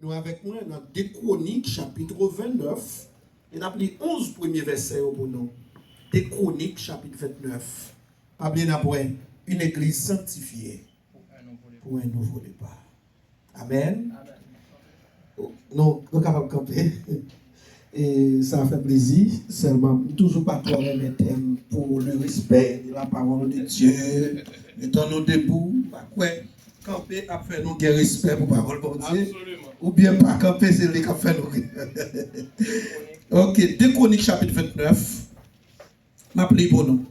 nous avec moi dans 2 Chroniques, chapitre 29, et nous avons les 11 premiers versets pour nous. 2 Chroniques, chapitre 29. Appelez une église sanctifiée pour un nouveau départ. Amen. Non, nous sommes capables de camper. Et ça fait plaisir. Seulement, toujours pas trop les thèmes pour le respect de la parole de Dieu. Mettons-nous debout. Ouais, camper a fait nous gagner respect pour la parole de Dieu. Ou bien pas camper, c'est lui qui a fait nous. Ok, 2 Chroniques chapitre 29. M'appelez pour nous.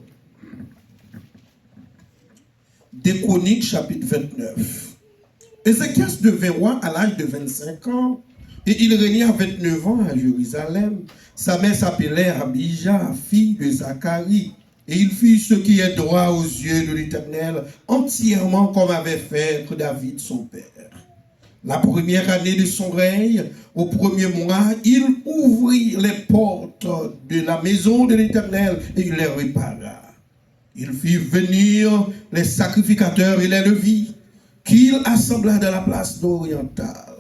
2 Chroniques chapitre 29. Ézéchias devint roi à l'âge de 25 ans et il régna 29 ans à Jérusalem. Sa mère s'appelait Abijah, fille de Zacharie. Et il fit ce qui est droit aux yeux de l'Éternel, entièrement comme avait fait David son père. La première année de son règne, au premier mois, il ouvrit les portes de la maison de l'Éternel et il les répara. Il fit venir les sacrificateurs et les levites qu'il assembla dans la place orientale.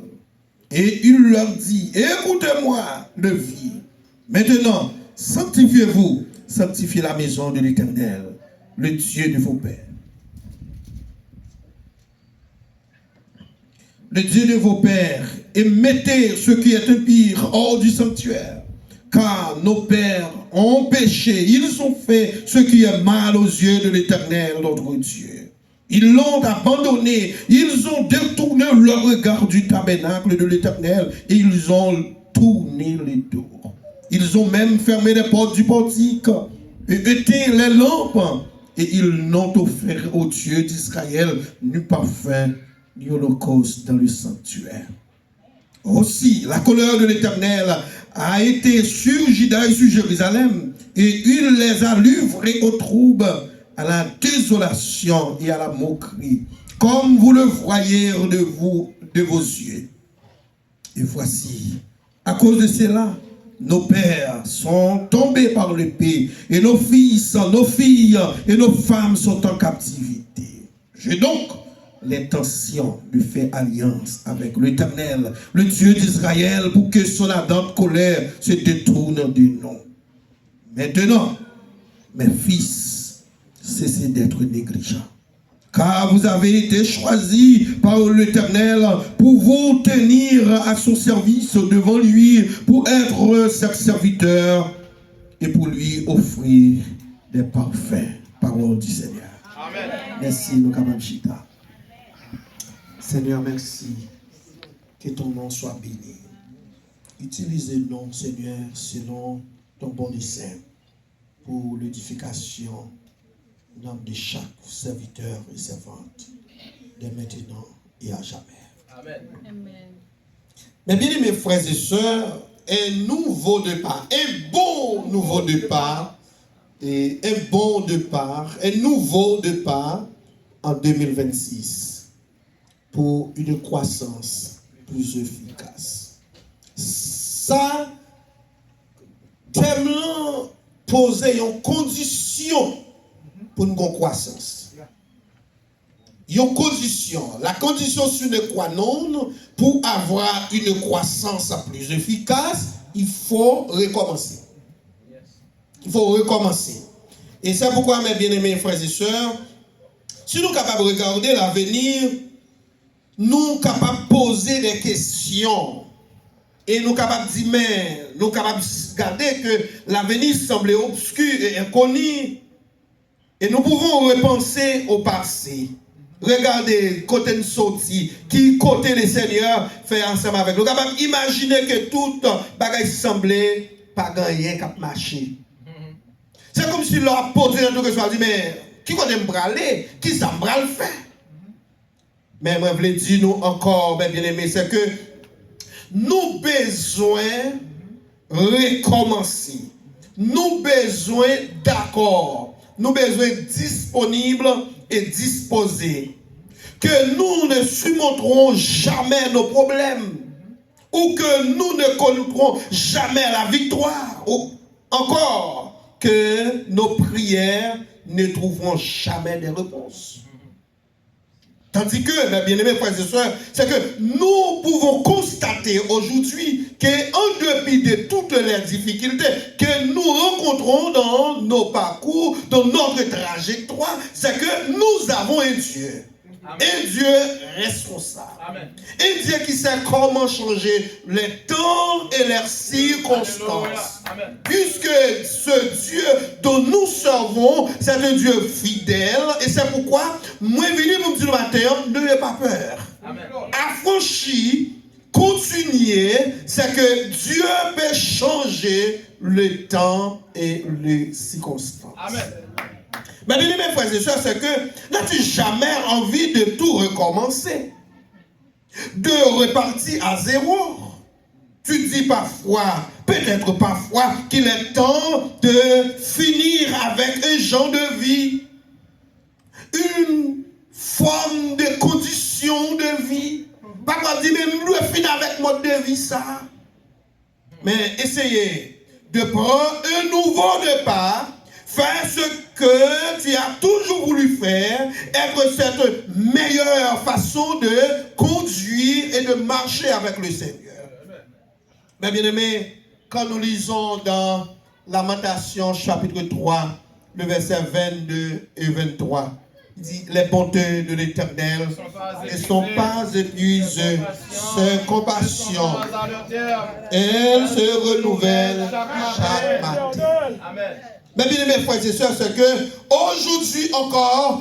Et il leur dit, écoutez-moi, levites, maintenant, sanctifiez-vous, sanctifiez la maison de l'Éternel, le Dieu de vos pères. Le Dieu de vos pères, et mettez ce qui est impur hors du sanctuaire. Car nos pères ont péché, ils ont fait ce qui est mal aux yeux de l'Éternel, notre Dieu. Ils l'ont abandonné, ils ont détourné le regard du tabernacle de l'Éternel et ils ont tourné les dos. Ils ont même fermé les portes du portique et éteint les lampes et ils n'ont offert au Dieu d'Israël ni parfum ni holocauste dans le sanctuaire. Aussi, la colère de l'Éternel a été sur Juda et sur Jérusalem et il les a livrés au trouble, à la désolation et à la moquerie, comme vous le voyez de vos yeux. Et voici, à cause de cela, nos pères sont tombés par l'épée, et nos fils, nos filles et nos femmes sont en captivité. J'ai donc l'intention de faire alliance avec l'Éternel, le Dieu d'Israël, pour que son ardente colère se détourne de nous. Maintenant, mes fils, cessez d'être négligents. Car vous avez été choisis par l'Éternel pour vous tenir à son service devant lui, pour être ses serviteurs et pour lui offrir des parfaits. Parole du Seigneur. Amen. Merci, nous Kamamchita. Seigneur, merci. Que ton nom soit béni. Utilisez-nous, Seigneur, selon ton bon dessein pour l'édification de chaque serviteur et servante, dès maintenant et à jamais. Amen. Amen. Mais bien aimés frères et sœurs, un nouveau départ, un bon nouveau départ, et un bon départ, un nouveau départ en 2026 pour une croissance plus efficace. Ça, tellement poser une condition pour une croissance. Il y a une condition. La condition sur le quoi non, pour avoir une croissance plus efficace, il faut recommencer. Il faut recommencer. Et c'est pourquoi, mes bien-aimés frères et sœurs, si nous sommes capables de regarder l'avenir, nous sommes capables de poser des questions. Et nous sommes capables de dire, mais nous sommes capables de regarder que l'avenir semble obscur et inconnu. Et nous pouvons repenser au passé. Regardez côté de sortie, qui côté le Seigneur fait ensemble avec nous. Nous pouvons imaginer que tout bagaille semblait pas gagner cap marcher. C'est comme si l'on posé dans tout question, dit mais qui côté me braler, qui ça me bral faire. Mais moi je voulais dire nous encore bien aimé, c'est que nous besoin recommencer. Nous besoin d'accord. Nous besoin disponibles et disposés. Que nous ne surmonterons jamais nos problèmes. Ou que nous ne connaîtrons jamais la victoire. Ou encore que nos prières ne trouveront jamais de réponses. Tandis que, mes bien-aimés frères et sœurs, c'est que nous pouvons constater remarquer aujourd'hui qu'en dépit de toutes les difficultés que nous rencontrons dans nos parcours, dans notre trajectoire, c'est que nous avons un Dieu. Amen. Un Dieu responsable. Amen. Un Dieu qui sait comment changer les temps et les circonstances. Amen. Puisque ce Dieu dont nous servons, c'est un Dieu fidèle. Et c'est pourquoi, moi, venu pour me dire le matin, n'ayez pas peur. Amen. Affranchi, continuez, c'est que Dieu peut changer le temps et les circonstances. Amen. Mais bien, mes frères et sœurs, c'est que n'as-tu jamais envie de tout recommencer? De repartir à zéro? Tu dis parfois, peut-être parfois, qu'il est temps de finir avec un genre de vie, une forme de condition de vie. Papa dit, mais je dois finir avec mode de vie, ça. Mais essayez de prendre un nouveau départ. Faire ce que tu as toujours voulu faire, être cette meilleure façon de conduire et de marcher avec le Seigneur. Mais bien aimé, quand nous lisons dans Lamentation chapitre 3, le verset 22 et 23, il dit, les bontés de l'Éternel ne sont pas épuisées, ses compassions, elles se renouvellent chaque matin. Amen. Mais bien mes frères et sœurs, c'est que aujourd'hui encore,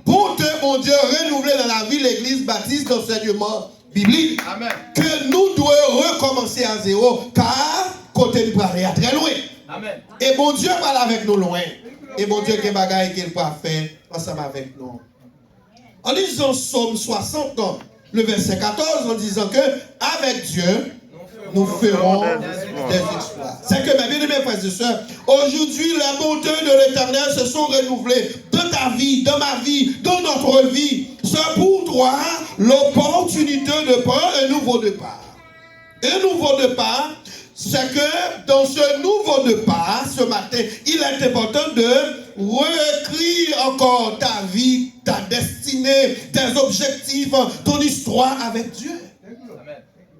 bonté, mon Dieu, renouvelé dans la vie l'Église baptiste d'enseignement biblique. Amen. Que nous devons recommencer à zéro, car côté du parler à très loin. Amen. Et mon Dieu parle avec nous loin. Et mon Dieu, quel bagaille qu'il peut faire ensemble avec nous. En lisant Psaume 60, le verset 14, en disant que avec Dieu, nous ferons des exploits. C'est que, mes bien-aimés frères et sœurs, aujourd'hui, les bontés de l'Éternel se sont renouvelées dans ta vie, dans ma vie, dans notre vie. C'est pour toi l'opportunité de prendre un nouveau départ. Un nouveau départ, c'est que dans ce nouveau départ, ce matin, il est important de réécrire encore ta vie, ta destinée, tes objectifs, ton histoire avec Dieu.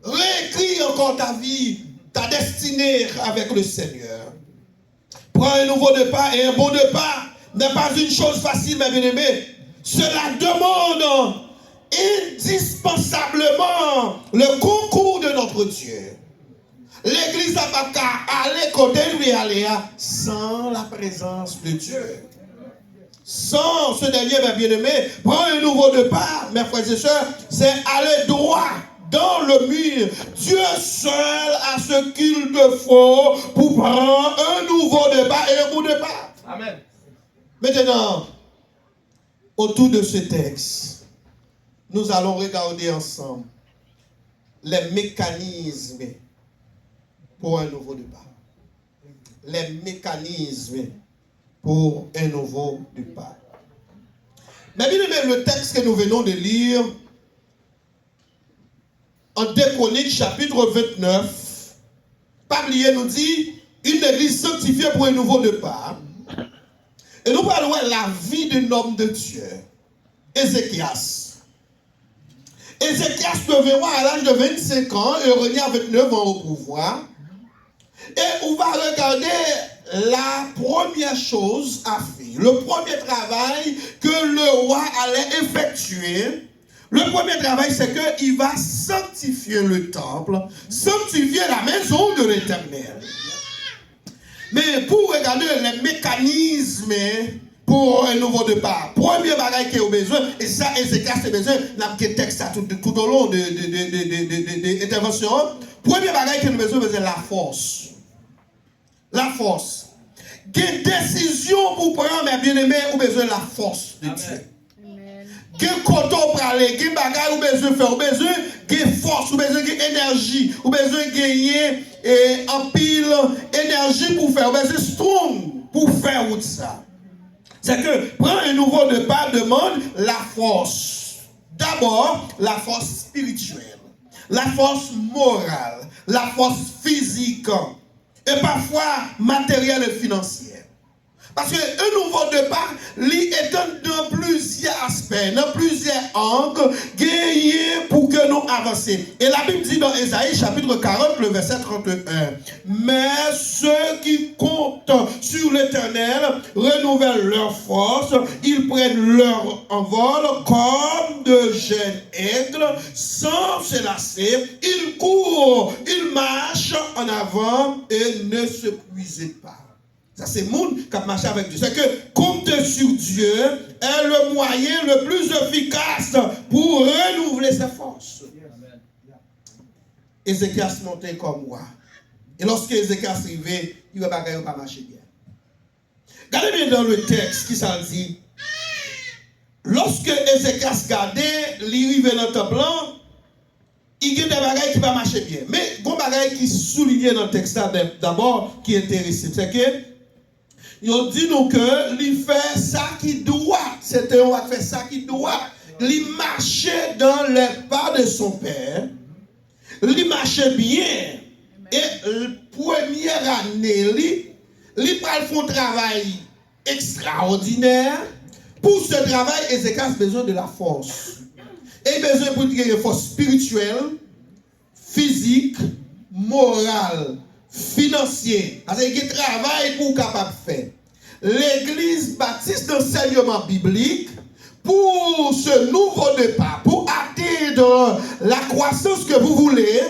Réécris encore ta vie, ta destinée avec le Seigneur. Prends un nouveau départ et un bon départ n'est pas une chose facile, mes bien-aimés. Cela demande indispensablement le concours de notre Dieu. L'Église n'a pas qu'à aller côté lui aller sans la présence de Dieu. Sans ce dernier, mes bien-aimés, prends un nouveau départ, mes frères et sœurs, c'est aller droit dans le mur. Dieu seul a ce qu'il te faut pour prendre un nouveau départ et un bon départ. Amen. Maintenant, autour de ce texte, nous allons regarder ensemble les mécanismes pour un nouveau départ. Les mécanismes pour un nouveau départ. Mais bien aimé, le texte que nous venons de lire en 2 Chroniques chapitre 29, Pablier nous dit une église sanctifiée pour un nouveau départ. Et nous parlons de la vie d'un homme de Dieu, Ézéchias. Ézéchias devait voir à l'âge de 25 ans et revient à 29 ans au pouvoir. Et on va regarder la première chose à faire, le premier travail que le roi allait effectuer. Le premier travail, c'est qu'il va sanctifier le temple, sanctifier la maison de l'Éternel. Mais pour regarder les mécanismes pour un nouveau départ, premier bagage qu'il a besoin, et ça, Ézéchias a besoin, n'a pas texte tout au long de l'intervention. Premier bagage qu'il a besoin, c'est la force. La force. Quelle décision pour prendre, mes bien-aimés, ou besoin de la force de Dieu. Quel coton pour aller, quel bagage ou besoin de faire, ou besoin de force, ou besoin d'énergie, ou besoin de gagner en pile énergie pour faire, ou besoin de strong pour faire tout ça. C'est que prendre un nouveau départ demande la force. D'abord, la force spirituelle, la force morale, la force physique, et parfois matérielle et financière. Parce qu'un nouveau départ, lui étant dans plusieurs aspects, dans plusieurs angles, gagné pour que nous avancions. Et la Bible dit dans Ésaïe chapitre 40, le verset 31. Mais ceux qui comptent sur l'Éternel renouvellent leur force, ils prennent leur envol comme de jeunes aigles, sans se lasser, ils courent, ils marchent en avant et ne se puisent pas. Ça, c'est le monde qui a marché avec Dieu. C'est que compter sur Dieu est le moyen le plus efficace pour renouveler ses forces. Ézéchias montait comme moi. Et lorsque Ézéchias arrivait, il ne va pas marcher bien. Regardez bien dans le texte qui ça dit. Lorsque Ézéchias regardait, il arrivait dans le temple, il y a des bagailles qui ne vont pas marcher bien. Mais il y a des bagailles qui soulignent dans le texte d'abord qui est intéressant. C'est que il dit nous que il fait ça qui doit. C'était un roi qui fait ça qui doit. Il marchait dans les pas de son père. Il marchait bien. Et la première année, il fait un travail extraordinaire. Pour ce travail, Ézéchias a besoin de la force. Et il a besoin pour une force spirituelle, physique, morale, financier. Parce qu'il y a un travail pour capable de faire. L'Église baptiste d'enseignement biblique, pour ce nouveau départ, pour atteindre la croissance que vous voulez,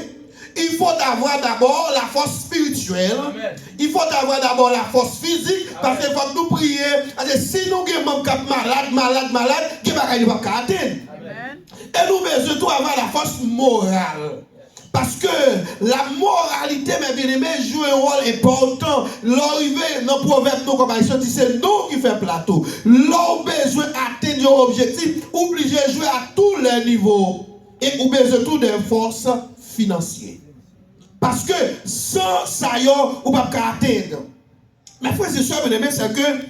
il faut avoir d'abord la force spirituelle. Amen. Il faut avoir d'abord la force physique. Amen. Parce qu'il faut que nous prions. Si nous sommes malades, il ne va pas atteindre. Et nous devons surtout avoir la force morale. Parce que la moralité, mes bien-aimés, joue un rôle important. L'arrivée dans le proverbe, comme il dit, c'est nous qui faisons plateau. L'on besoin d'atteindre l'objectif, obligé de jouer à tous les niveaux. Et on besoin tout de force financière. Parce que sans ça, on ne peut pas atteindre. Mais frères et sœurs, bien-aimés, c'est que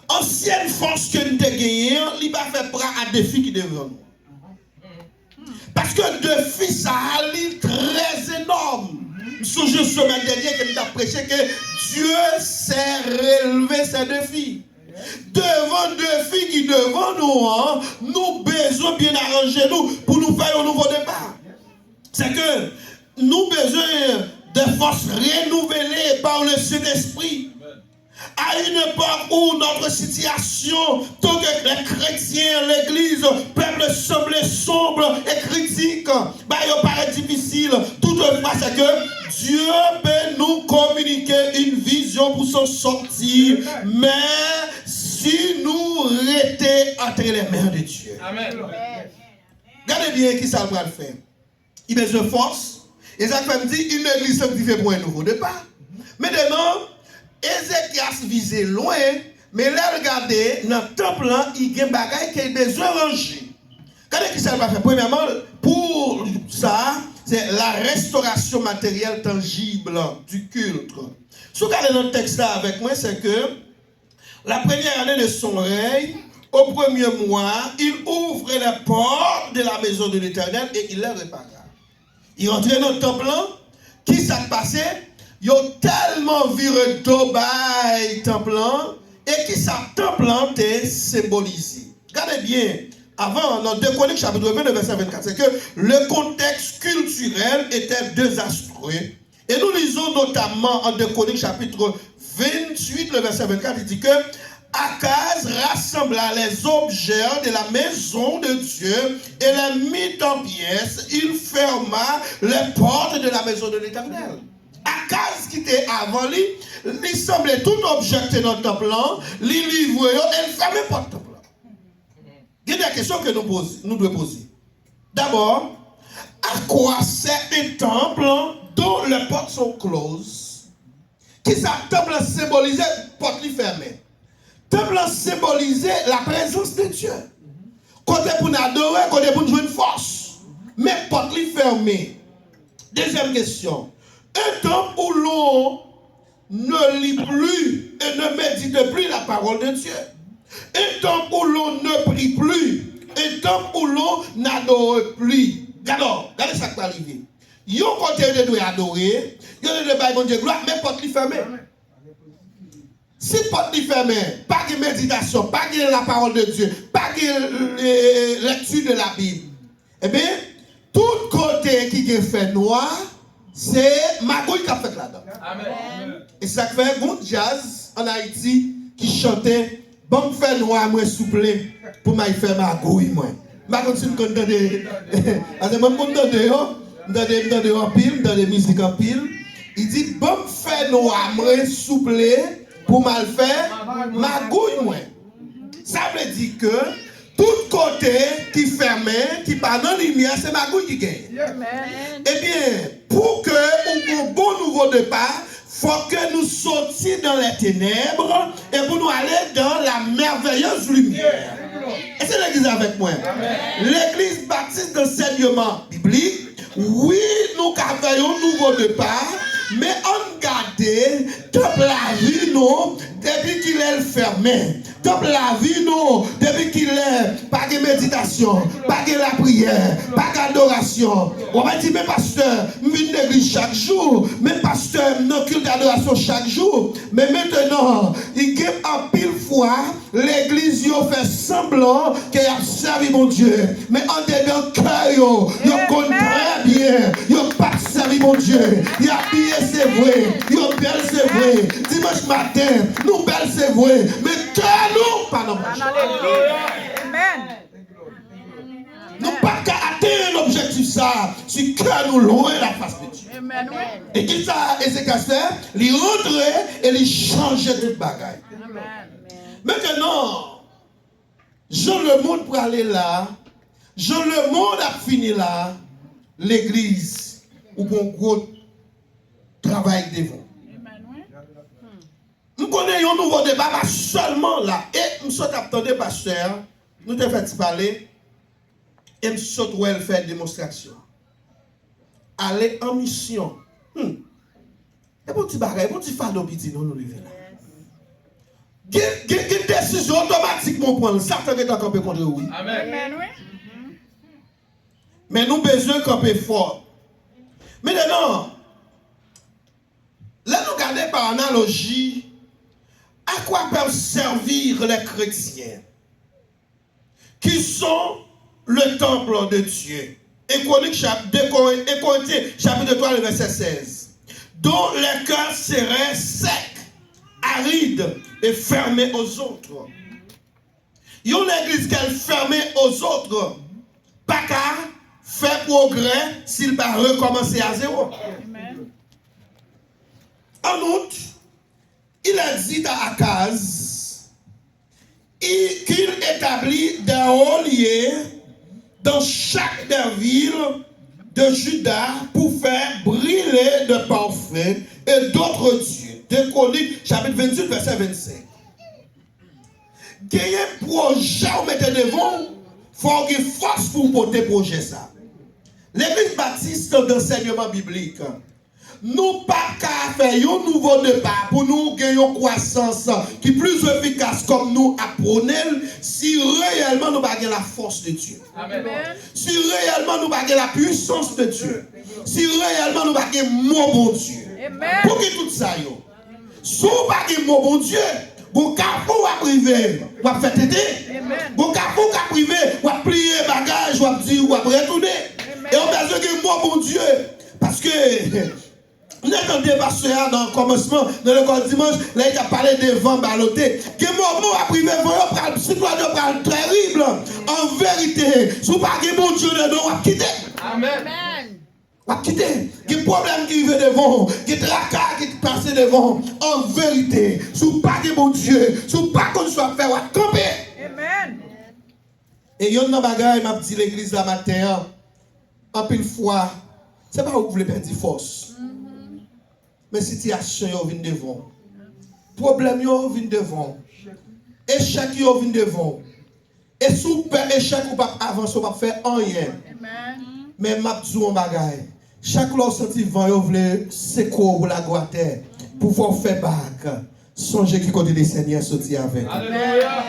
ancienne force que nous avons gagnée, il va faire prendre à défi qui devant nous. Parce que le défi, ça a l'air très énorme. Sur la semaine dernière, que nous avons prêché que Dieu s'est relevé ces défis. Devant le défi qui devant nous, nous besoin bien arranger nous pour nous faire un nouveau départ. C'est que nous besoin de forces renouvelées par le Saint-Esprit. À une époque où notre situation, tant que les chrétiens, l'église, le peuple semblait sombre et critique, il paraît difficile. Toutefois, c'est que Dieu peut nous communiquer une vision pour s'en sortir, mais si nous restons entre les mains de Dieu. Amen. Regardez bien qui ça va le faire. Il a besoin de force. Et ça fait dire une église sanctifiée pour un nouveau départ. Maintenant, Ézéchias visait loin, mais là, regardez, dans le temple, il y a des bagages qui ont besoin de ranger. Regardez qui ça va faire. Premièrement, pour ça, c'est la restauration matérielle tangible du culte. Si vous regardez dans le texte là avec moi, c'est que la première année de son règne, au premier mois, il ouvre les portes de la maison de l'Éternel et il les répara. Il rentrait dans le temple, qui s'est passé? Ils ont tellement viré d'obaï temple et qui ça temple est symbolisé. Regardez bien, avant, dans 2 Chroniques chapitre 20, verset 24, c'est que le contexte culturel était désastreux. Et nous lisons notamment en 2 Chroniques chapitre 28, le verset 24, il dit que Akaz rassembla les objets de la maison de Dieu et les mit en pièces. Il ferma les portes de la maison de l'Éternel. Akaz qui était avant lui, il semblait tout objecté dans le temple, il livre et il ferme les portes du temple. Il y a des questions que nous devons poser. D'abord, à quoi sert un temple dont les portes sont closes? Qui ça, temple symbolisait porte fermée? Temple symbolisait la présence de Dieu. Côté pour nous adorer, côté pour nous jouer une force. Mais porte fermée. Deuxième question. Un temple où l'on ne lit plus et ne médite plus la parole de Dieu. Un temple où l'on ne prie plus. Un temple où l'on n'adore plus. Regardez ça qui va arriver. Il y a un côté de doit adorer, il y a un de bon Dieu gloire, mais porte fermée. Si porte est fermée, pas de méditation, pas de la parole de Dieu, pas de lecture de la Bible, eh bien, tout côté qui est fait noir, c'est magouille qui a fait là-dedans. Amen. Et ça fait un jazz en Haïti qui chantait bon fait noir, moi souple, pour m'y faire magouille, moi. Je continue à entendre. Parce que je m'entendais en pile, dans les musiques en pile. Il dit bon fait noir, moi souple, pour mal faire magouille, moi. Ça veut dire que tout côté qui ferme, qui pas dans la lumière, c'est magouille qui gagne. Eh bien, pour que un bon nouveau départ, il faut que nous sortions dans les ténèbres et pour nous aller dans la merveilleuse lumière. Et c'est l'église avec moi. L'église baptiste d'enseignement biblique, oui, nous avons un nouveau départ, mais on garde toute la vie, nous, depuis qu'il est fermé. Toute la vie, nous, depuis qu'il est, pas de méditation, pas de la prière, pas d'adoration. On va dire, mais pasteur, je viens de l'église chaque jour, mais pasteur, je culte d'adoration chaque jour. Mais maintenant, il y a un pile fois, l'église fait semblant qu'elle a servi mon Dieu. Mais en dedans, cœur, il connaît très bien, il n'a pas servi mon Dieu. Il a habillé, c'est vrai, il a belle, c'est vrai. Dimanche matin, nous belle, c'est vrai. Mais cœur, nous, pas dans l'église. Amen. Nous pas qu'à atteindre l'objectif ça, si cœur nous loin la face de Dieu. Amen. Et qui ça, Ézéchiel fait, il rentrait et il changeait toute bagaille. Maintenant, Jean le monde pour aller là, Jean le monde a fini là, l'église, ou bon gros travail devant. Nous connaissons un nouveau débat, pas seulement là. Et nous sommes attendus, pasteur, nous te fait parler, et nous sommes faire une démonstration. Aller en mission. Et pour petit bagage, pour petit fardeau petit, nous lever là. Une décision automatiquement prendre. Ça fait que camper contre oui. Amen. Mais nous besoin de camper fort. Maintenant, là nous regardons par analogie, à quoi peuvent servir les chrétiens qui sont le temple de Dieu. Et Corinthiens, chapitre 3, le verset 16. Dont les cœurs seraient secs, arides et fermés aux autres. Il y a une église qui est fermée aux autres, pas qu'à faire progrès s'il va recommencer à zéro. Amen. En outre, il a dit à Akaz qu'il établit des hauts dans chaque des villes de Juda pour faire brûler de parfums et d'autres dieux. De Chroniques, chapitre 28, verset 25. Il y a un projet où mettez devant, il faut qu'il force pour porter projet ça. L'église baptiste d'enseignement biblique, nous pas qu'à faire un nouveau départ pour nous gagner une croissance qui est plus efficace comme nous apprenons si réellement nous avons la force de Dieu. Amen. Si réellement nous avons la puissance de Dieu. Si réellement nous avons le mot bon Dieu. Amen. Pour que tout ça, si vous n'avez pas le mot bon Dieu, vous pouvez priver, vous pouvez faire aider. Vous pouvez priver, vous pouvez plier les bagages, vous pouvez dire, vous pouvez retourner. Et on a besoin de mot bon Dieu. Parce que nous entendons pasteur dans le commencement, dans le dimanche, là il a parlé de vent ballotté. Que mon mot a privé, vous avez citoyen terrible. En vérité, si vous n'avez pas bon Dieu dedans, vous allez quitter. Amen. Vous quitter. Il y a des problèmes qui vivent devant, il y a des tracas qui passent devant. En vérité, si vous n'avez pas bon Dieu, si vous n'avez pas qu'on soit fait, vous allez camper. Amen. Et il y a un bagage, m'a dit l'église la matin, en pile fois, ce n'est pas où vous voulez perdre force. Mais situation vient devant. Problème vient devant. Échec vient devant. Et si vous faites échec, vous ne pouvez pas avancer, vous ne pouvez pas faire rien. Mais m'a dit un bagage. Chaque fois que vous sentez vent, vous voulez secouer pour la guater, pour pouvoir faire bac. Songez qui côté des seigneurs sortir avec. Alléluia.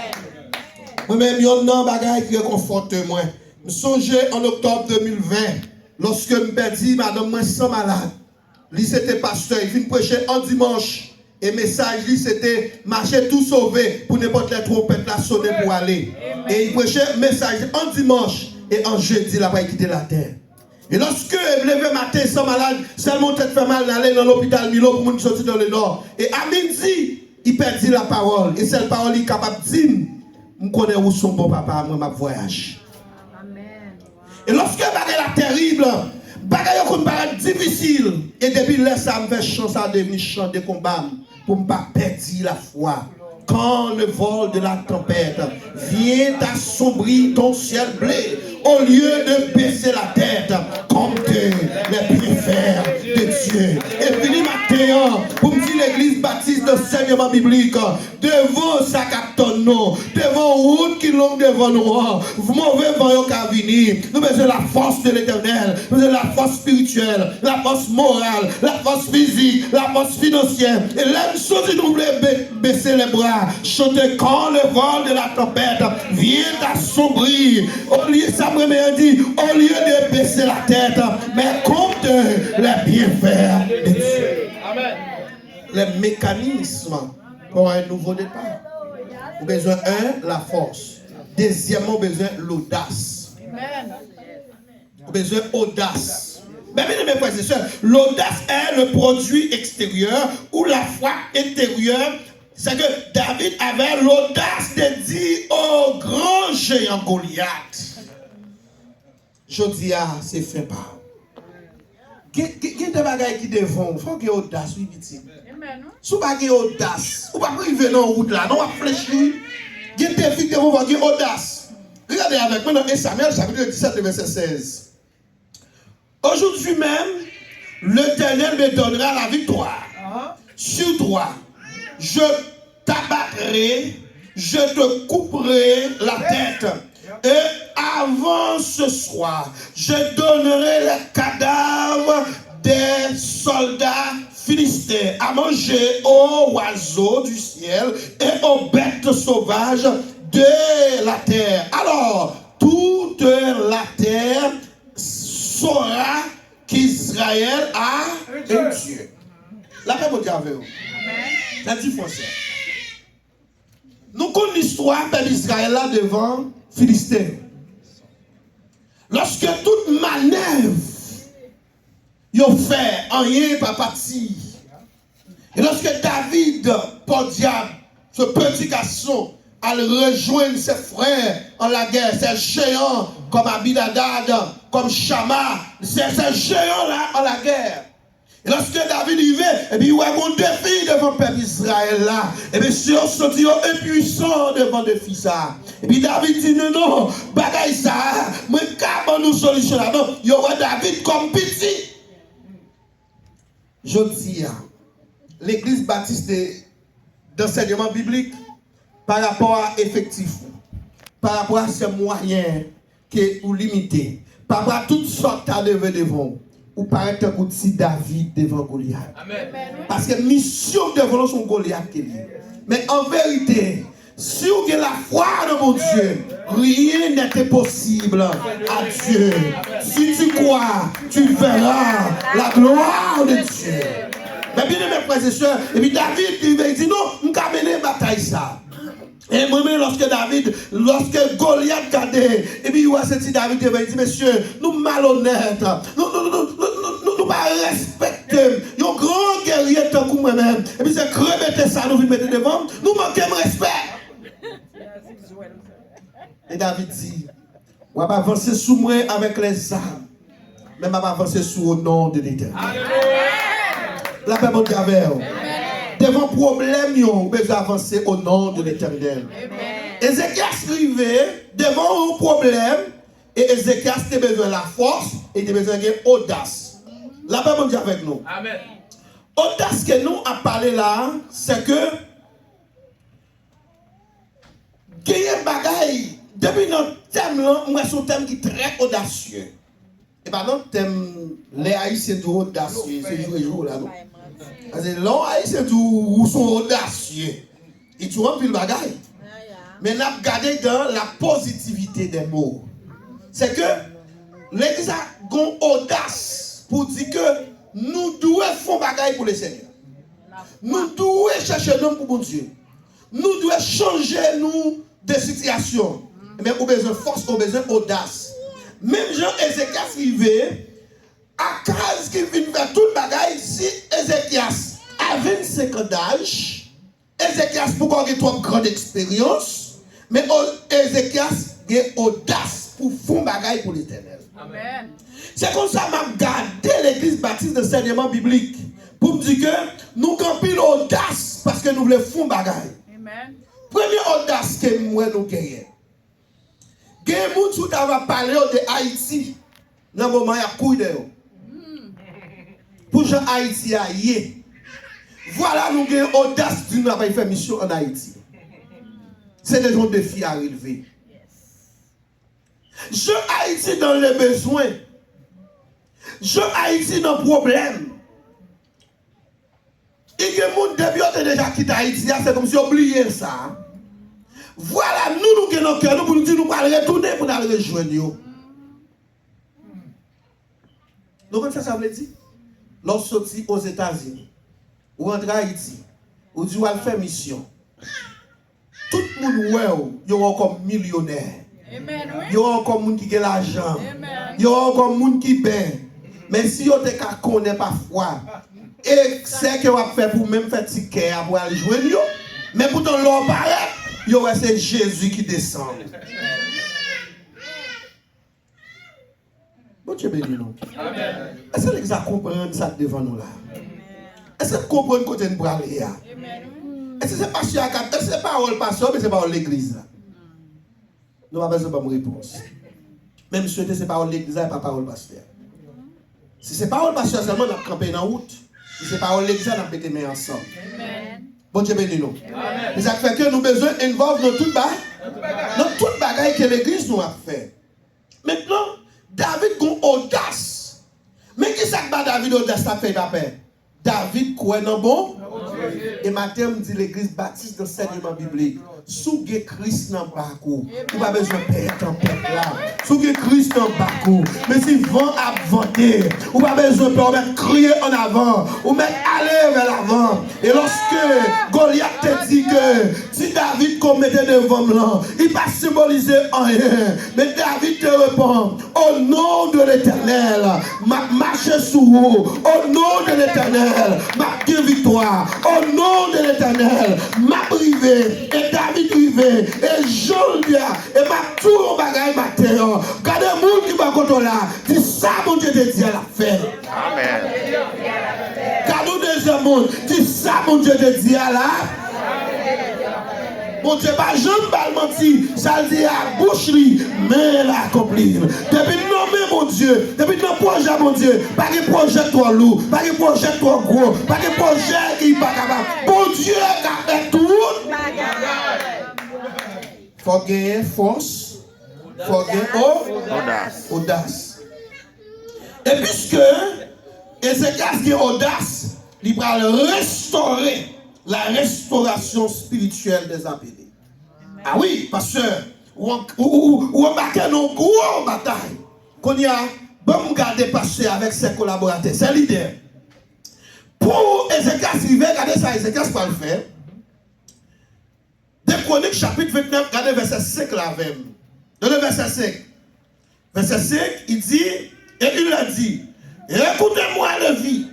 Moi-même, il y a un bagage qui réconforte moi. Je songeais en octobre 2020, lorsque je me perdu, madame, moi sans malade. Lui, c'était pasteur, il vient prêcher un dimanche. Et le message, c'était marcher tout sauvé pour n'importe quelle trompette la sonner pour aller. Et il prêchait le message en dimanche et en jeudi, là-bas, il quittait la terre. Et lorsque il levé matin sans malade, seulement tête fait mal d'aller dans l'hôpital Milo pour nous sortir dans le nord. Et à midi, il perdit la parole. Et cette parole, il est capable de dire, je connais où son bon papa, moi, ma voyage. Et lorsque la terrible, bagaille qu'on paraît difficile, et depuis là, ça me fait chance à devenir chant de combat pour ne pas perdre la foi. Quand le vol de la tempête vient assombrir ton ciel bleu, au lieu de baisser la tête, compte les bienfaits de Dieu. Et puis matin, pour me dire l'église baptiste d'enseignement biblique, devant sa captonneau, devant route qui longue devant nous, mauvais vent qui a venir, nous besoin la force de l'éternel, nous besoin la force spirituelle, la force morale, la force physique, la force financière. Et là, nous voulons baisser les bras, chanter quand le vol de la tempête vient assombrir. Au lieu, ça me dit, au lieu de baisser la tête, mais compte les bienfaits de Dieu. Amen. Les mécanismes pour un nouveau départ. Vous avez besoin, la force. Deuxièmement, vous avez besoin l'audace. Vous avez besoin d'audace. Mais bien, mes frères et sœurs, l'audace est le produit extérieur ou la foi intérieure. C'est que David avait l'audace de dire au grand géant Goliath, je dis, c'est fait pas. Il y a des bagages qui devant, il faut qu'il y ait audace, oui, petit. Si vous n'avez pas audace, vous ne pouvez pas arriver dans la route là, non, vous fléchir. Il y a des filles qui vont avoir audace. Regardez avec moi dans 1 Samuel, chapitre 17, verset 16. Aujourd'hui même, l'Éternel me donnera la victoire sur toi. Je t'abattrai, je te couperai la tête. Et avant ce soir, je donnerai les cadavres des soldats philistins à manger aux oiseaux du ciel et aux bêtes sauvages de la terre. Alors, toute la terre saura qu'Israël a un Dieu. La paix, mon Dieu, avec vous. La différence. Nous connaissons l'histoire d'Israël là devant Philistin. Lorsque toute manœuvre ils fait en rien pas parti. Et lorsque David, pour diable, ce petit garçon, a rejoindre ses frères en la guerre, ces géants comme Abinadab, comme Shama, ces géants là en la guerre. Et lorsque David y va, et puis il y a un défi devant le peuple Israël là. Et bien, si on se dit impuissant devant le défi ça. Et puis David dit non, bagaille ça, mais comment nous solution là? Non, il y aura David comme petit. Je dis, l'église baptiste d'enseignement biblique, par rapport à effectif, par rapport à ses moyens qui est limité, par rapport à toutes sortes à lever devant. Ou paraît un coup de David devant Goliath. Amen. Parce que mission devant son Goliath. Mais en vérité, si vous avez la foi de mon Dieu, rien n'est impossible à Dieu. Si tu crois, tu verras la gloire de Dieu. Mais bien mes frères et sœurs, et puis David il dit non, on va mener bataille ça. Et moi-même, lorsque Goliath regardait, et puis il a senti David il dit, monsieur, nous malhonnêtes, nous pas respecter, nous grand guerrier tant que moi-même, et puis c'est crever ça, nous mettons devant, nous manquons de respect. Et David dit, on va avancer sous moi avec les armes, mais on va avancer sous le nom de l'Éternel. La paix monte avec vous. Devant problème, on peut avancer au nom de l'Éternel. Ézéchias arrivait devant un problème et Ézéchias a besoin de la force et il a besoin de l'audace. La paix monte avec nous. Amen. Audace que nous avons parlé là, c'est que gagner bagaille depuis notre thème là, moi c'est un thème qui est très audacieux. Et par notre thème, les Haïtiens sont audacieux, c'est jour et jour là. Parce que les Haïtiens sont audacieux. Ils sont remplis de bagaille. Mais nous avons gardé dans la positivité des mots. C'est que l'église a une audace pour dire que nous devons faire bagaille pour le Seigneur. Nous devons chercher l'homme pour bon Dieu. Nous devons changer nous de situation. Mais on a besoin de force, on a besoin d'audace. Même Jean Ézéchias arrivé à 15 qui vient faire tout le bagage. Si Ézéchias a 25 ans d'âge, Ézéchias pourquoi il a une grande expérience, mais Ézéchias a audace pour faire un bagage pour l'Éternel. Amen. C'est comme ça que je gardé l'église baptiste d'enseignement biblique. Pour me dire que nous avons l'audace parce que nous voulons faire un bagage. Amen. Première audace que nous avons gagné. Il y a des gens qui ont parlé de Haïti. Dans le moment où il y a couille de pour Jean Haïti a yé. Voilà, nous avons audace de nous avoir fait mission en Haïti. C'est des gens de défis à relever. Jean Haïti dans les besoins. Jean Haïti dans le problème. Et que les gens depuis déjà quitté Haïti, c'est comme si on oubliait ça. Voilà, nous avons cœur, nous pour nous dire nous allons retourner pour aller rejoindre. Nous comprenez ça veut dire? Lorsque vous sortez aux États-Unis, ou rentrez à Haïti, ou dites vous allez faire mission. Tout le monde est comme millionnaire. Il y a encore des gens qui ont l'argent. Il y a encore des gens qui paient. Mais si vous ne connaissez pas foi, et c'est que vous fait pour même faire ticket pour aller joindre, mais pourtant l'on paraît, c'est Jésus qui descend. Bon Dieu béni nous. Est-ce que vous comprenez ça devant nous là? Est-ce que vous comprenez côté nous aller là? Est-ce que c'est pas sur est-ce que c'est pas le pasteur mais c'est pas l'église là? Nous n'avons pas besoin de réponse. Même si c'est pas l'église, c'est pas parole pasteur. Si c'est pas le pasteur seulement, on a campé dans la route. Si c'est pas l'église, on a pété main ensemble. Bon Dieu béni nous. Mais ça fait que nous avons besoin d'involver dans tout le bagage que l'église nous a fait. Maintenant, David a une audace. Mais qui ça que David audace a fait d'après? David croit dans bon. Et matin, me dit l'église baptiste d'enseignement biblique. Sous Christ dans le parcours, vous n'avez pas besoin de perdre en peuple là. Sous Christ dans le parcours, mais si vent a vanté, vous n'avez pas besoin de crier en avant, ou mettre aller vers l'avant. Et lorsque Goliath te dit que si David commettait devant blanc, il va symboliser en rien. Mais David te répond, au nom de l'Éternel, ma marche sous vous, au nom de l'Éternel, ma victoire, au nom de l'Éternel, ma privée, et David privé, et Jean lui et ma tour au bagage matin. Regardez le monde qui va contre là, c'est ça mon Dieu te dit à la fin. Amen. Regardez le deuxième monde, c'est ça mon Dieu te dit à la mon Dieu, pas jamais pas menti, ça dit à bouche, mais l'accomplir. Depuis nommé mon Dieu, depuis notre projet mon Dieu, pas de projet trop lourd, pas de projet trop gros, pas de projet qui n'est pas capable. Mon Dieu a fait tout. Faut gagner force, faut gagner audace. Et puisque Ézéchias a audace, il va restaurer la restauration spirituelle des appelés. Ah oui, parce que on marque nos gros bataille. Qu'on y a, bon garder passer avec ses collaborateurs, ses leaders. Pour Ézéchias, il va regarder ça, Ézéchias va le faire. Des Chroniques chapitre 29, regardez verset 5 là même. Dans le verset 5. Verset 5, il dit, et il a dit, écoutez-moi le vie.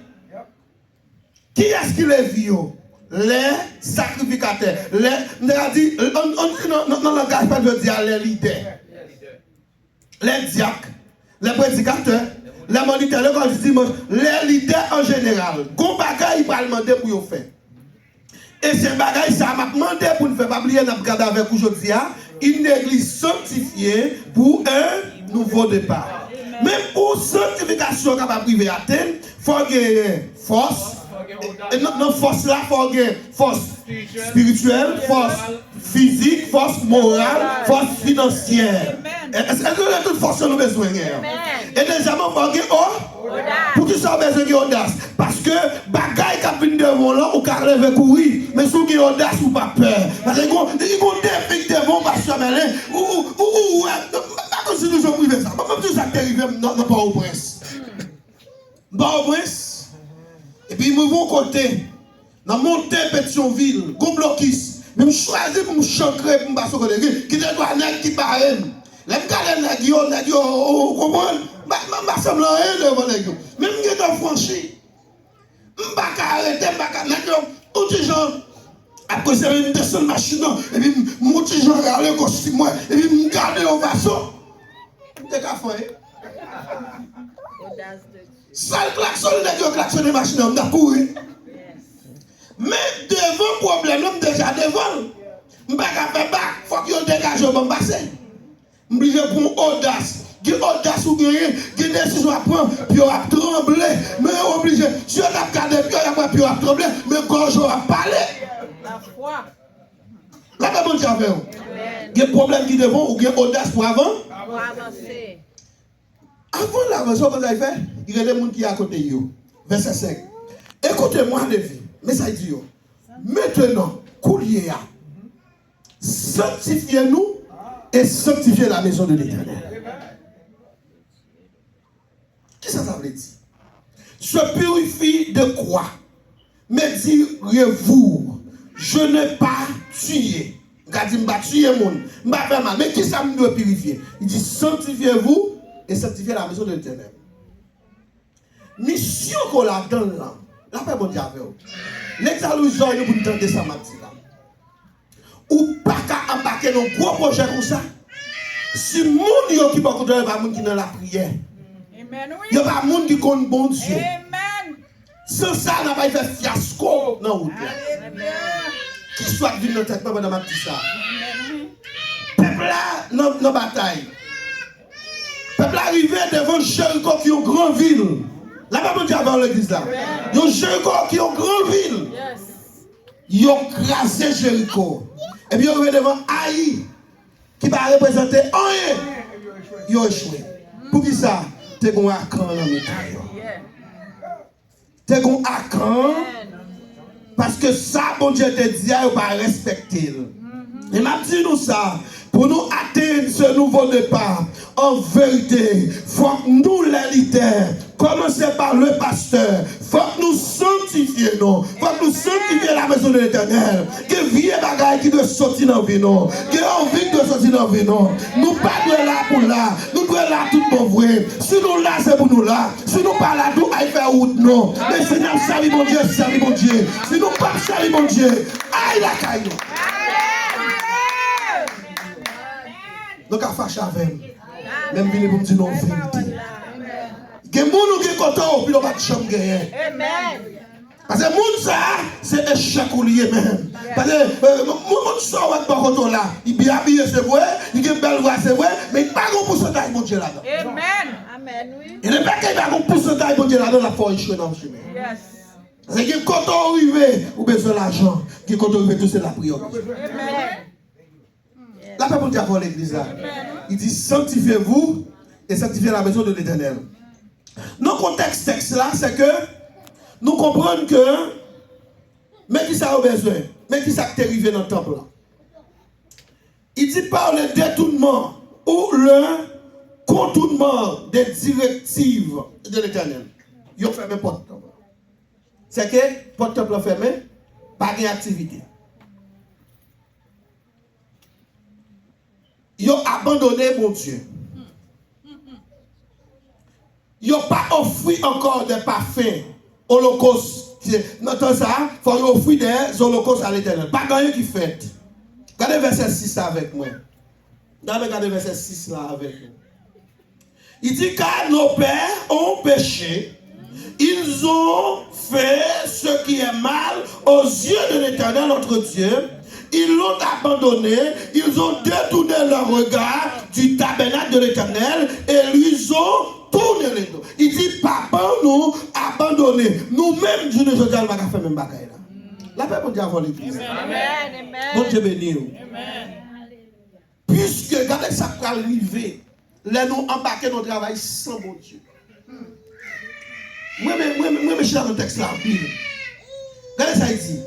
Qui est-ce qui les vit? Les sacrificateurs. On dit dans le langage pas de dire les leaders. Les diacres, les prédicateurs, les moniteurs, les leaders en général. Gon bagay il va demander pour vous faire. Et ce bagay ça m'a demandé pour ne faire pas oublier n'a regarder avec aujourd'hui une église sanctifiée pour un nouveau départ. Même pour sanctification capable priver atteindre, faut gagner force. Et notre force là, il faut gagner force spirituelle, force physique, force morale, force financière. Est-ce que nous avons toute force que nous avons besoin? Et deuxièmement, il faut gagner pour qui ça besoin d'audace? Parce que bagaille qui vient devant là, on peut lever courir. Mais si vous avez audace, vous n'avez pas peur. Parce que vous avez des défis devant, parce que ou la constitution privée, ça. Même si ça arrive dans le Port-au-Prince. Port-au-Prince. Et puis, ils vont côté. Dans montée Pétionville, Gomblokis, même choisi pour me chancrer pour me passer au côté, qui te doit nèg qui barème. Les gars nèg yo, comprendre? M'a semble rien devant nèg yo. Même qui te franchi. M'pa arrêter, m'pa nèg yo, ou ti gens après c'est une descendre machine et puis mon ti gens aller costume moi et puis me garder au vaso. T'es qu'à faire. Sale klaxon nèg yo klaxonner machine on a couru. Mais devant problème, nous déjà devant. Je ne peux pas faire bac, il faut que je dégage, je vais passer. Je suis obligé pour audace. Qui audace ou gagner, qui décision à prendre, puis on va trembler. Mais obligé, si on a regardé, puis on va trembler, mais quand je vais parler. La foi. Là, comment tu as fait? Il y a des problèmes qui devant ou il y a audace pour avant? Pour avancer. Avant l'avancement, vous avez fait, il y a des gens qui sont à côté de vous. Verset 5. Écoutez-moi, les filles. Mais ça dit, maintenant, coulier, sanctifiez-nous et sanctifiez la maison de l'Éternel. Qu'est-ce que ça veut dire? Se purifie de quoi? Mais direz-vous, je n'ai pas tué. Je n'ai pas tué mon. Mais qui ça me doit purifier? Il dit, sanctifiez-vous et sanctifiez la maison de l'Éternel. Mission qu'on a dans là. La paix bon Dieu avec vous. L'exalusion nous pour nous tenter ça matin là. Ou pas qu'à embarquer dans gros projet comme ça. Si moun yo qui pas contrôler pas moun qui dans la prière. Amen oui. Yo pas moun qui compte bon Dieu. Amen. Sans ça n'a pas fait fiasco dans route. Amen. Qui soit venu dans tête pendant ma petite ça. Amen. Peuple là dans bataille. Peuple arrivé devant Jéricho qui est une grande ville. La Bible dit avant l'église là. Il y a Jéricho qui est une grande ville. Ils ont crasé Jéricho. Et puis ils ont devant Haï qui va représenter rien. Ils ont échoué. Pour qui ça? Tu as un accord dans le métal. Tu as un accord. Parce que ça, bon Dieu te dit, il ne pas respecter. Et m'a dit nous ça. Pour nous atteindre ce nouveau départ, en vérité, il faut que nous, les leaders, commencer par le pasteur, il faut que nous sanctifions, il faut que nous sanctifions la maison de l'Éternel, que vieux bagaille qui doit sortir dans le nom, que envie de sortir dans le nom. Nous pas de là pour là, nous devons là tout pour vrai. Si nous là, c'est pour nous là. Si nous pas là, nous allons faire route, non. Mais Seigneur, salut mon Dieu, salut mon Dieu. Si nous pas salut mon Dieu, aïe la caillou. Donc, à fâcher avec même si vous me dites non, vérité. Il y a des gens qui sont contents, puis ils ne pas de chambre gagner. Parce que les gens, c'est échec ou lié même. Parce que les gens sont pas contents là. Ils sont bien habillés, c'est vrai. Ils ont une belle voix, c'est vrai. Mais ils n'ont pas de pourcentage, mon Dieu, là-dedans. Amen. Et les gens qui n'ont pas de pourcentage, mon Dieu, là-dedans, la foi est chouette dans le chemin. Parce que quand on arrive, vous avez besoin d'argent. Quand on arrive, tout c'est la prière. Amen. La paix pour Dieu pour l'église là. Il dit sanctifiez-vous et sanctifiez la maison de l'Éternel. Dans le contexte texte là, c'est que nous comprenons que mais qui ça a besoin, mais qui ça est arrivé dans le temple là. Il dit par le détournement ou le contournement des directives de l'Éternel. Ils ont fermé porte temple. C'est que porte temple fermé, pas d'activité. Ils ont abandonné mon Dieu. Ils n'ont pas offert encore des parfums holocaustes. Dans ça, il faut offrir des holocaustes à l'Éternel. Pas rien qui fait. Regardez verset 6 avec moi. Regardez verset 6 là avec nous. Il dit car nos pères ont péché. Ils ont fait ce qui est mal aux yeux de l'Éternel notre Dieu. Ils l'ont abandonné, ils ont détourné leur regard du tabernacle de l'Éternel et lui ont tourné les dos. Il dit, papa nous abandonné. Nous-mêmes, je ne sais pas faire même bagaille là. La paix pour Dieu avant l'église. Amen. Bon Dieu béni. Puisque, regardez ça pour arriver, là nous embarquer notre travail sans bon Dieu. Moi, je suis dans le texte là, Bible. Regardez ça ici.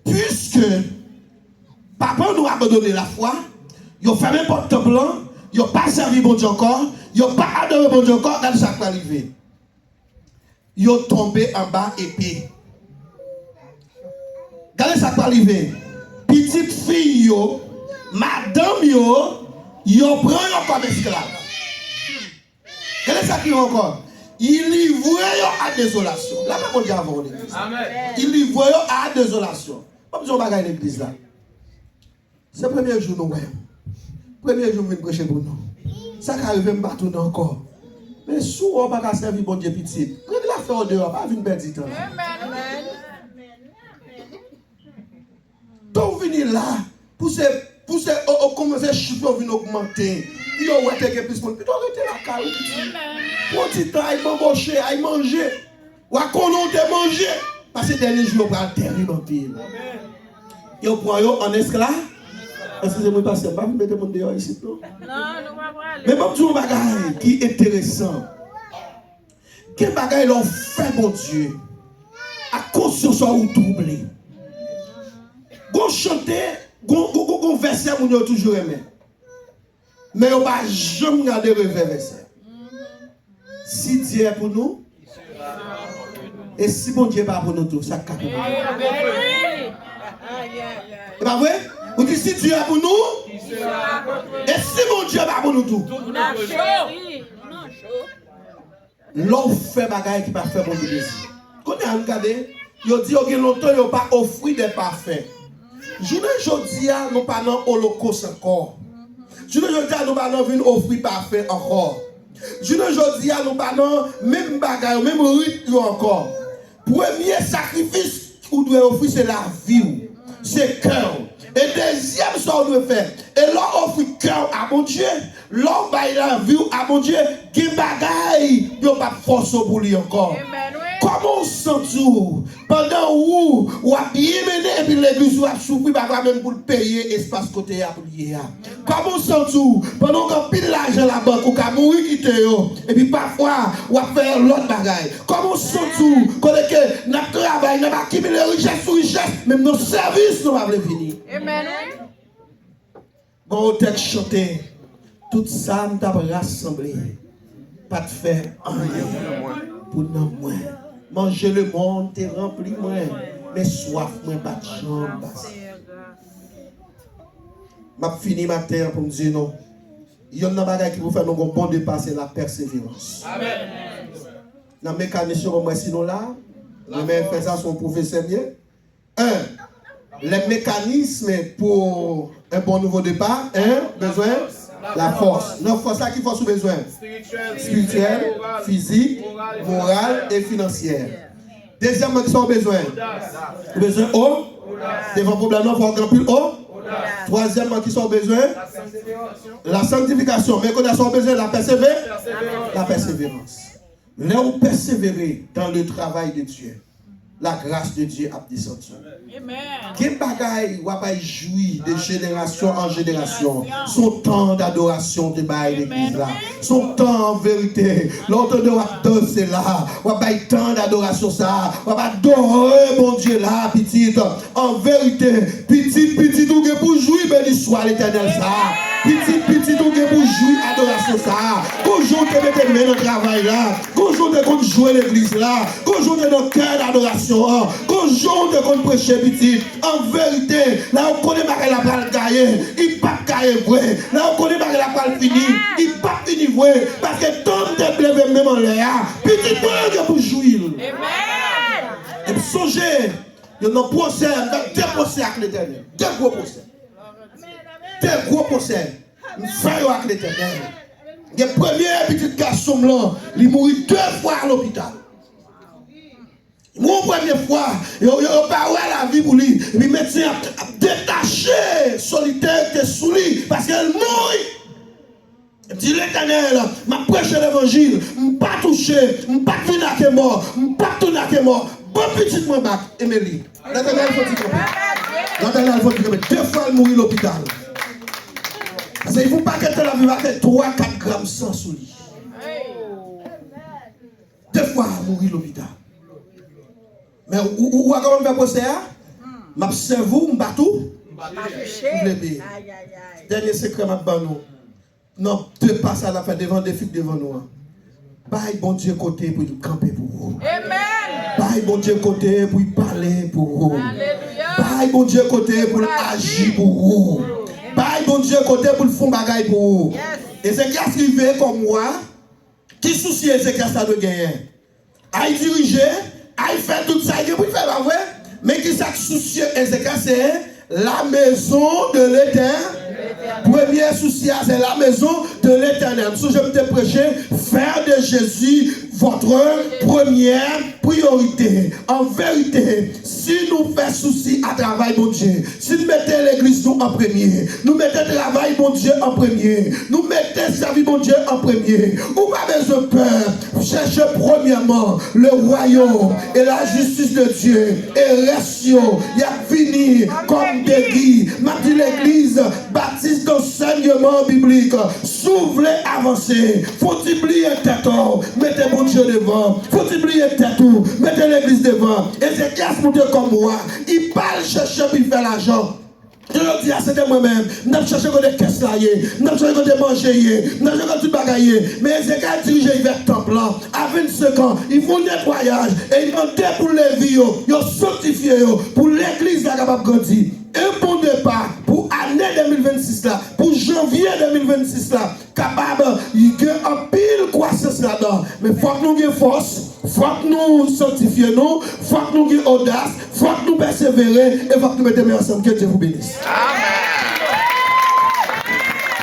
Puisque papa nous a abandonné la foi, ils ont fermé porte blanc, ils n'ont pas servi bon Dieu encore, ils n'ont pas adoré bon Dieu encore, regardez ça qui est arrivé. Ils ont tombé en bas épée. Regardez ça qui arrive. Petite fille, yo, madame, yo prend comme esclave. Regardez ça qui encore. Il livre à désolation. Là, on dit avant l'église. Il livre à désolation. Pas besoin de bagaille l'église là. C'est le premier jour, nous, premier jour, nous venons prêcher pour nous. Ça qui arrive, même partout encore. Mais si on ne peut pas servir bon Dieu petit, prenez la faire au dehors, pas venir perdre du temps. Donc, venir là, pour commencer à chiffrer, venir augmenter. Il y a plus de monde. Plutôt arrêter la caille. Pour un petit temps, il m'embaucher, il manger. Ou à connaître manger. Parce que dernier jour, on va terrible en pile. Et on prend en esclave. Excusez-moi, parce que je ne vais pas mettre mon dehors ici. Non, mais je vais vous dire un bagage qui est intéressant. Quel bagage l'ont fait, mon Dieu, à cause de ça ou troublé. Gon chanter, gon verset, on a toujours aimé. Mais on ne va jamais regarder le verset. Si Dieu est pour nous, et si mon Dieu n'est pas pour nous tous, ça capte. C'est pas vrai? Vous dites si Dieu est pour nous, et si mon Dieu n'est pas pour nous tous. L'on fait bagaille qui ne pas fait mon Dieu. Quand on a regardé, il dit qu'il y a longtemps, il n'a pas offert des parfaits. Je ne dis pas, nous pas dans l'Holocauste encore. Je ne dis pas, nous pas dans une offre parfait encore. Je ne dis pas, nous pas dans même bagaille, même rite encore. Premier sacrifice qu'on doit offrir, c'est la vie. C'est cœur. Et deuxième, ça on doit faire. Et là, on offre cœur à mon Dieu. Là, on va la vie à mon Dieu. Qui bagaille, il n'y a pas de force pour lui encore. Comment on sent tout? Pendant où on a bien mené et puis l'église a souffert, pas même pour payer espace côté à pour lier. Comment on sent tout? Pendant qu'on pile l'argent la banque, on a mourir quitter et puis parfois on a fait l'autre bagaille. Comment on sent tout? Quand on a travaillé, on a accumulé richesse sur richesse, même nos services nous avons fini. Amen. Bon, on t'a chanté, tout ça nous avons rassemblé, pas de faire rien pour nous moins. Manger le monde, t'es rempli moins. Mais soif, moins pas de chambre. Je fini ma terre pour me dire non. Il y a un bagage qui vous fait un bon départ, c'est la persévérance. Amen. Dans le mécanisme, moi, sinon là, les mecs font ça, son professeur bien. Les mécanismes pour un bon nouveau départ, besoin la force. La force, là qui force besoin. Spirituelle, physique, morale et financière. Deuxièmement, qui sont besoin. Besoin haut. Devant problème, il faut un grand plus haut. Troisièmement, qui sont besoin. La sanctification. Mais qu'on a son besoin, la persévérance. La persévérance. Là où persévérer dans le travail de Dieu. La grâce de Dieu a descendu. Quel bagaille ou pas jouir de génération en génération. Son temps d'adoration de l'église là. Son temps en vérité. L'autre de danser là. Ou pas temps d'adoration ça. Ou pas adorer mon Dieu là, petite. En vérité, petit ou pour jouir, béni soit l'éternel ça. Petit ou pour jouir adoration ça. Bonjour te mettre main dans le travail là. Bonjour te jouer l'église là. Bonjour te dans le cœur d'adoration. Bonjour te prêcher petit. En vérité, là on connaît pas la balle gagnée. Il pas gagner vrai. Là on connaît pas la balle finie. Il pas fini vrai. Parce que tant de blé même en l'air. Petit peu pour jouir. Amen. Et songez, il y a un procès, deux procès avec l'éternel. Deux gros procès. Deux gros procès. Nous faisons avec l'éternel. Le premier petit garçon blanc, il mourit 2 fois à l'hôpital. Mon première fois, il n'a pas la vie pour lui. Et puis, le médecin a détaché solitaire de sous lui parce qu'elle mourit. Il dit l'éternel, m'a prêché l'évangile, m'a pas touché, m'a pas fini à que mort, m'a pas tourné à que mort. Bon petit moi bac, Émilie. L'éternel, il faut dire l'éternel, il faut dire 2 fois, il mourit à l'hôpital. Parce qu'il ne faut pas que tu la vie avec 3-4 grammes sans sous lui. 2 fois, il mourit à l'hôpital. Mais où a quand même fait procès? M'observe vous, m'batou? Dernier secret, m'abandonne. Non, 2 passes à la fin devant des filles devant nous. Bye, bon Dieu, côté pour camper pour vous. Amen. Bye, bon Dieu, côté pour parler pour vous. Alléluia. Bye bon Dieu côté pour agir pour vous. Bye bon Dieu côté pour faire bagaille pour vous. Ézéchias arrivé comme moi. Qui soucie Ézéchias ça de gagner? Aïe diriger, aïe faire tout ça, il peut faire pas vrai. Mais qui ça soucie Ézéchias c'est la maison de l'Éternel. Premier souci, c'est la maison de l'Éternel. Si je te prêcher, faire de Jésus votre première priorité. En vérité, si nous faisons souci à travail, mon Dieu, si nous mettons l'église nous en premier, nous mettons le travail, mon Dieu, en premier, nous mettons sa vie, mon Dieu, en premier, ou pas besoin de peur, cherchez premièrement le royaume et la justice de Dieu, et ratio, il y a fini comme des guides. M'a dit l'église baptiste d'enseignement biblique, s'ouvre avancer, faut oublier tête, mettez mon Dieu devant, faut oublier tête, mettez l'église devant. Ézéchias monte comme moi, il parle chercher puis faire l'argent. Je le dis, c'était moi-même. Je n'ai cherché que des caisses là, je n'ai cherché que des manger, je n'ai cherché que tout bagaille. Mais Ézéchias dirige vers le temple là. À 25 ans, ils font nettoyage et ils demandent pour les vies, ils sanctifié pour l'église là capable de grandir. Un bon départ pour l'année 2026 là, pour janvier 2026 là, capable de en pile croissance là-dedans. Mais il faut que nous ayons force, il faut que nous sanctifions, il faut que nous ayons audace, il faut que nous persévérer et il faut que nous mettions ensemble. Que Dieu vous bénisse.